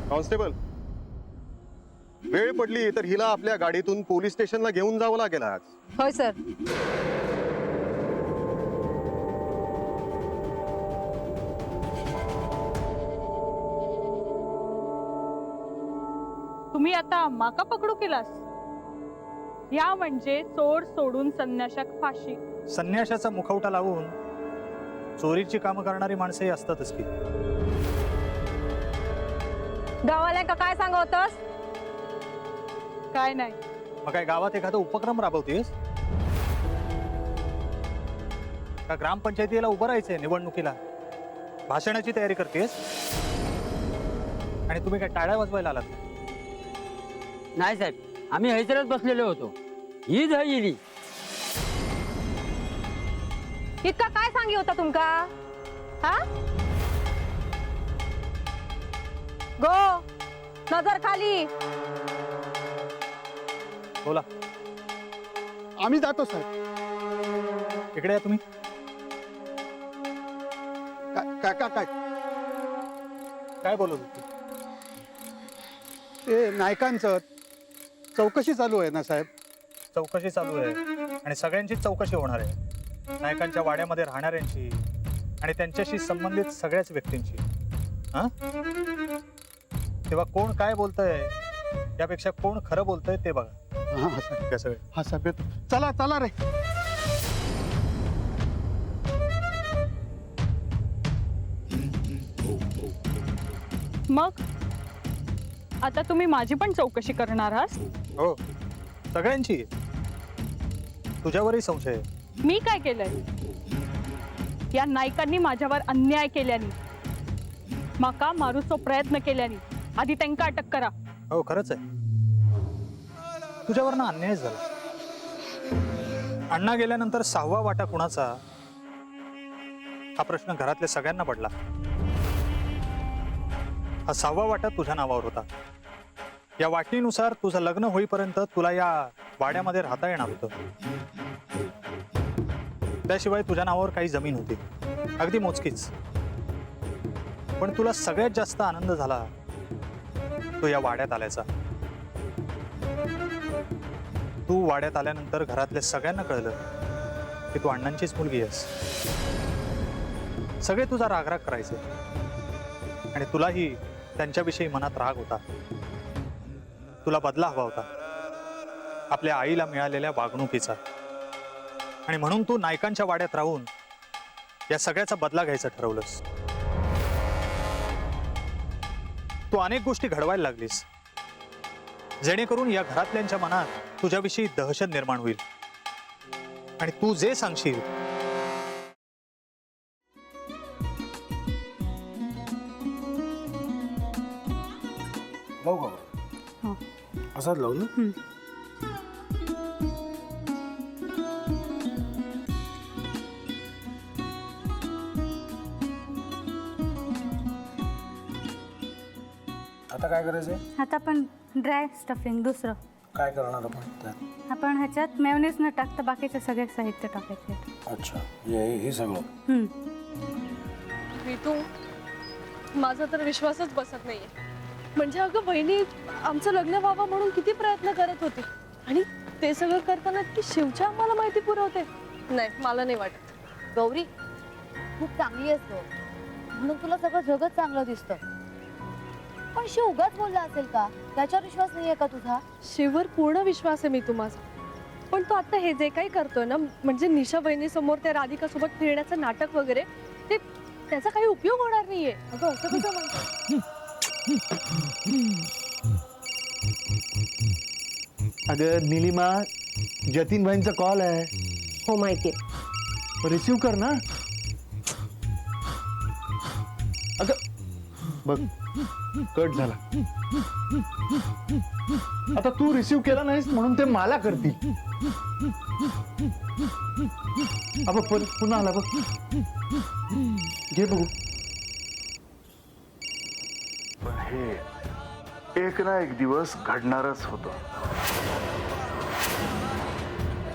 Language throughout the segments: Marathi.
कॉन्स्टेबल, वेळ पडली तर हिला आपल्या गाडीतून पोलीस स्टेशनला घेऊन जावं लागेल आज. होय सर. तुम्ही आता माका पकडू केलास? या म्हणजे चोर सोडून संन्याशाक फाशी. संन्याशाचा मुखवटा लावून चोरीची कामं करणारी माणसंही असतातच की. गावाला काय सांगवतस? काय नाही. मग काय गावात एखादा उपक्रम राबवतेस का? ग्रामपंचायतीला उभं राहायचंय निवडणुकीला, भाषणाची तयारी करतेस आणि तुम्ही काय टाळ्या वाजवायला आलात? नाही साहेब, आम्ही हैसरच बसलेलो होतो. ही झाली इतका काय सांगी होता तुमका? हा गो, नजर खाली. बोला. आम्ही जातो साहेब. इकडे या तुम्ही. काय काय काय काय बोलत होती? ते नायकांचं चौकशी चालू आहे ना साहेब? चौकशी चालू आहे आणि सगळ्यांचीच चौकशी होणार आहे. नायकांच्या वाड्यामध्ये राहणाऱ्यांची आणि त्यांच्याशी संबंधित सगळ्याच व्यक्तींची. हा, तेव्हा कोण काय बोलतंय यापेक्षा कोण खरं बोलतंय ते बघा. हा साहेब. सगळे. हा साहेब येतो. चला चला रे. मग आता तुम्ही माझी पण चौकशी करणार आहात? हो, सगळ्यांची. तुझ्यावरही संशय आहे. मी काय केलंय? या नायकांनी माझ्यावर अन्याय केल्याने, माका मारूचो प्रयत्न केल्याने आधी त्यांना अटक करा. हो, खरंच आहे. तुझ्यावर ना अन्याय झाला. अण्णा गेल्यानंतर 6वा वाटा कुणाचा हा प्रश्न घरातल्या सगळ्यांना पडला. हा 6वा वाटा तुझ्या नावावर होता. या वाटणीनुसार तुझं लग्न होईपर्यंत तुला या वाड्यामध्ये राहता येणार होतं. त्याशिवाय तुझ्या नावावर काही जमीन होती, अगदी मोजकीच. पण तुला सगळ्यात जास्त आनंद झाला तो या वाड्यात आल्याचा. तू वाड्यात आल्यानंतर घरातल्या सगळ्यांना कळलं की तू अण्णांचीच मुलगी आहेस. सगळे तुझा रागराग करायचे आणि तुलाही त्यांच्याविषयी मनात राग होता. तुला बदला हवा होता आपल्या आईला मिळालेल्या वागणुकीचा, आणि म्हणून तू नायकांच्या वाड्यात राहून या सगळ्याचा बदला घ्यायचं ठरवलंस. तू अनेक गोष्टी घडवायला लागलीस जेणेकरून या घरातल्यांच्या मनात तुझ्याविषयी दहशत निर्माण होईल आणि तू जे सांगशील लावू का? असाच लावू ना. आता काय करायचंय? आता आपण ड्राय स्टफिंग दुसरं काय करणार आपण त्यात? आपण ह्याच्यात मेयोनीज न टाकता बाकीचे सगळे साहित्य टाकायचे. अच्छा, हे सगळं. ऋतू, माझा तर विश्वासच बसत नाहीये. म्हणजे अगं बहिणी आमचं लग्न व्हावं म्हणून किती प्रयत्न करत होती आणि ते सगळं करताना ती शिवच्या आम्हाला माहिती पुरवते. नाही, मला नाही वाटत. गौरी खूप चांगली आहेस गो, म्हणून तुला सगळं जगत चांगलं दिसतं. पण शिव उगाच बोलला असेल का? त्याच्यावर विश्वास नाहीये का तुझा? शिववर पूर्ण विश्वास आहे मी तुम्हाला. पण तो आता हे जे काही करतोय ना, म्हणजे निशा बहिणी समोर त्या राधिका सोबत फिरण्याचं नाटक वगैरे, ते त्याचा काही उपयोग होणार नाहीये. अगं असं कसं म्हणतो? अगं निलिमा, जतीन भाईंचा कॉल आहे. हो माहितीये. रिसीव कर ना. अगं बघ, कट झाला. आता तू रिसीव केला नाहीस म्हणून ते मला करतील. अब पुन्हा आला बघ. घे बघू. पण हे एक ना एक दिवस घडणारच होतं.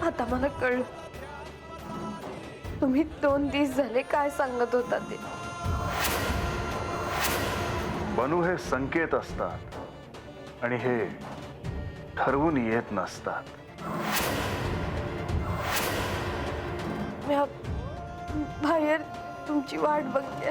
आता मला कळलं तुम्ही 2 दिवस झाले काय सांगत होता ते. बनू हे संकेत असतात आणि हे ठरवून येत नसतात. मी बाहेर तुमची वाट बघते.